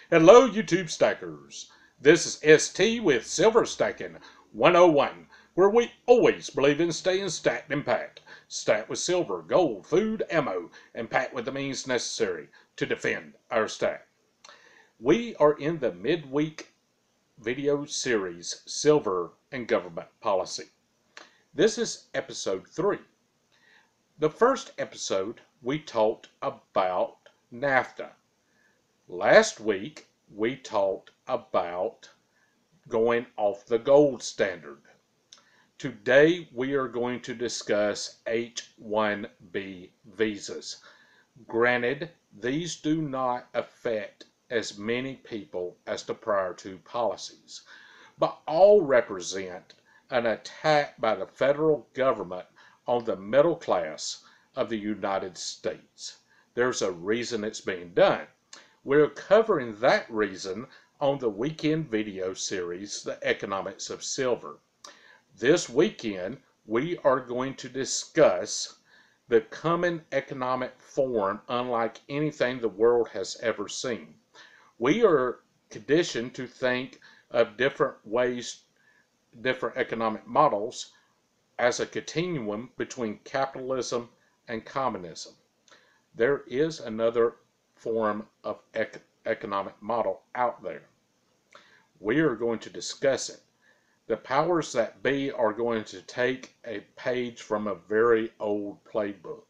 Hello, YouTube stackers. This is ST with Silver Stacking 101, where we always believe in staying stacked and packed. Stacked with silver, gold, food, ammo, and packed with the means necessary to defend our stack. We are in the midweek video series, Silver and Government Policy. This is episode 3. The first episode, we talked about NAFTA. Last week, we talked about going off the gold standard. Today, we are going to discuss H-1B visas. Granted, these do not affect as many people as the prior two policies, but all represent an attack by the federal government on the middle class of the United States. There's a reason it's being done. We're covering that reason on the weekend video series, The Economics of Silver. This weekend, we are going to discuss the coming economic form unlike anything the world has ever seen. We are conditioned to think of different ways, different economic models as a continuum between capitalism and communism. There is another form of economic model out there. We are going to discuss it. The powers that be are going to take a page from a very old playbook.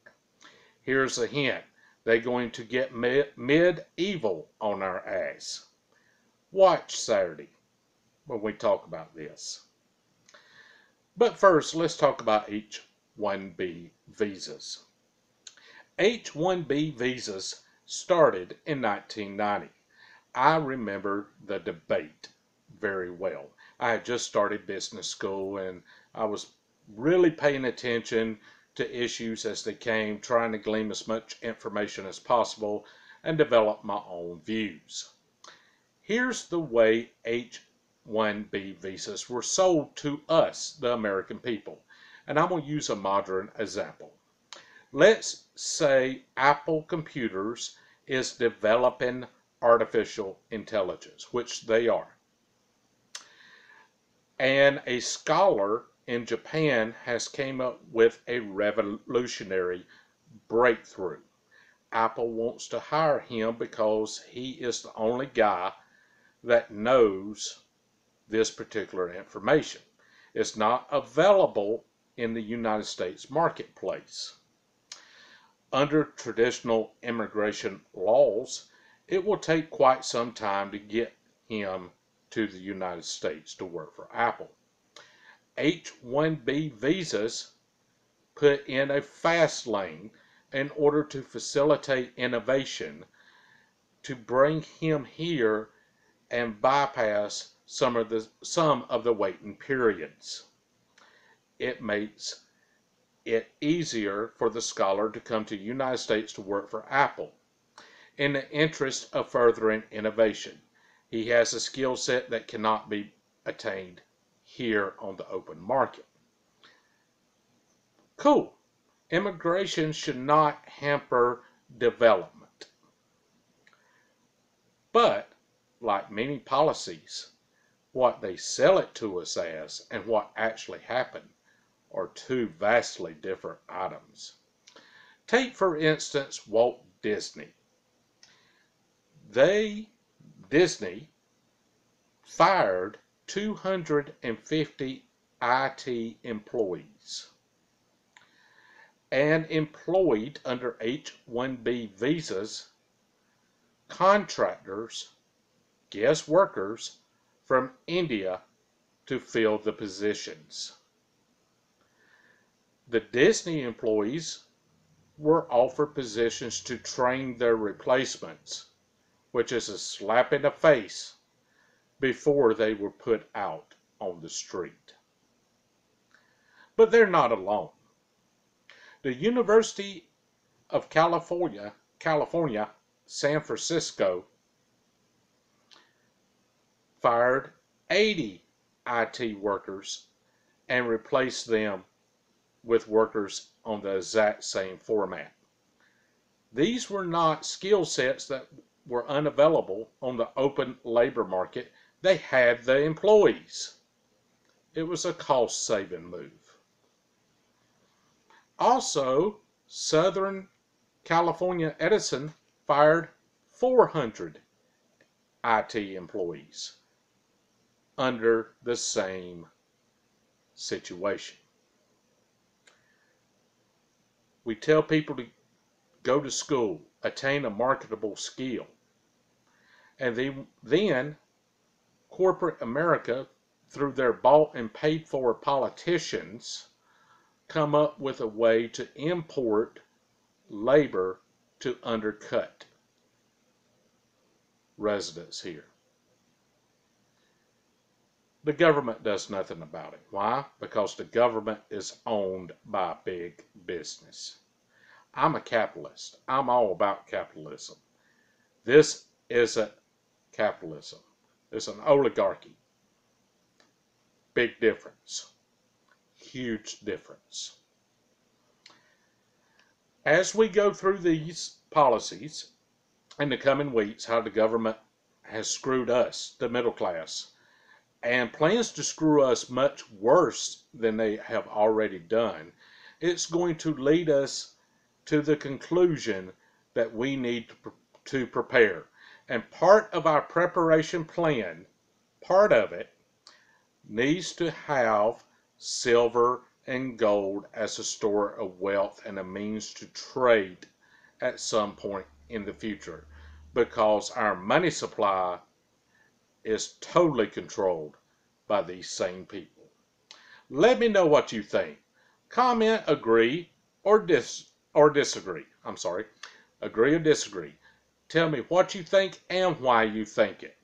Here's a hint. They're going to get medieval on our ass. Watch Saturday when we talk about this. But first, let's talk about H-1B visas. H-1B visas started in 1990. I remember the debate very well. I had just started business school and I was really paying attention to issues as they came, trying to glean as much information as possible and develop my own views. Here's the way H-1B visas were sold to us, the American people. And I'm going to use a modern example. Let's say Apple Computers is developing artificial intelligence, which they are. And a scholar in Japan has came up with a revolutionary breakthrough. Apple wants to hire him because he is the only guy that knows this particular information. It's not available in the United States marketplace. Under traditional immigration laws, it will take quite some time to get him to the United States to work for Apple. H-1B visas put in a fast lane in order to facilitate innovation to bring him here and bypass some of the waiting periods. It makes it easier for the scholar to come to the United States to work for Apple in the interest of furthering innovation. He has a skill set that cannot be attained here on the open market. Cool. Immigration should not hamper development. But, like many policies, what they sell it to us as and what actually happened are two vastly different items. Take, for instance, Walt Disney. Disney fired 250 IT employees and employed under H-1B visas contractors, guest workers from India to fill the positions. The Disney employees were offered positions to train their replacements, which is a slap in the face before they were put out on the street. But they're not alone. The University of California, San Francisco, fired 80 IT workers and replaced them with workers on the exact same format. These were not skill sets that were unavailable on the open labor market, they had the employees. It was a cost-saving move. Also, Southern California Edison fired 400 IT employees under the same situation. We tell people to go to school, attain a marketable skill, and then corporate America, through their bought and paid for politicians, come up with a way to import labor to undercut residents here. The government does nothing about it. Why? Because the government is owned by big business. I'm a capitalist. I'm all about capitalism. This isn't capitalism. It's an oligarchy. Big difference. Huge difference. As we go through these policies in the coming weeks, how the government has screwed us, the middle class, and plans to screw us much worse than they have already done, it's going to lead us to the conclusion that we need to prepare. And part of our preparation plan, part of it, needs to have silver and gold as a store of wealth and a means to trade at some point in the future, because our money supply is totally controlled by these same people. Let me know what you think. Comment, agree, or disagree. I'm sorry. Agree or disagree. Tell me what you think and why you think it.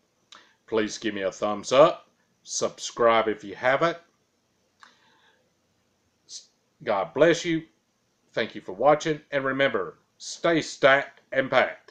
Please give me a thumbs up. Subscribe if you haven't. God bless you. Thank you for watching. And remember, stay stacked and packed.